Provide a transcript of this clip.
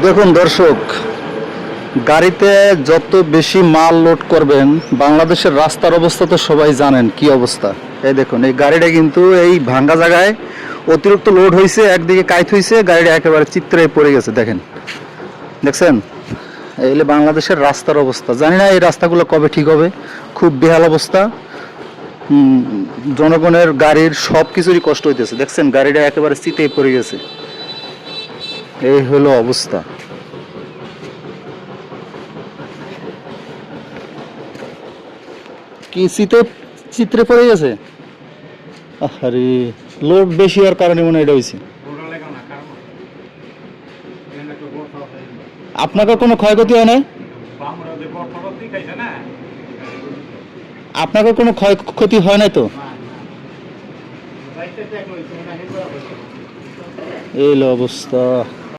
দেখুন দর্শক, গাড়িতে যত বেশি মাল লোড করবেন, বাংলাদেশের রাস্তার অবস্থা তো সবাই জানেন কি অবস্থা। এই দেখুন, এই গাড়িটা কিন্তু এই ভাঙ্গা জায়গায় অতিরিক্ত লোড হয়েছে, একদিকে কাইত হয়েছে, গাড়িটা একেবারে চিত্রে পড়ে গেছে। দেখেন, দেখছেন? এই হলো বাংলাদেশের রাস্তার অবস্থা। জানি না এই রাস্তাগুলো কবে ঠিক হবে, খুব বেহাল অবস্থা। জনগণের গাড়ির সব কিছুরই কষ্ট হইতেছে। দেখছেন, গাড়িটা একেবারে চিতে পড়ে গেছে। এই হলো অবস্থা। কি চিত্রে পড়ে গেছে? আরে, লোড বেশি হওয়ার কারণে মনে হয় এটা হয়েছে। আপনাকে কোনো ক্ষয়ক্ষতি হয় নাই? আপনাকে কোনো ক্ষয়ক্ষতি হয় নাই তো? এই হলো অবস্থা।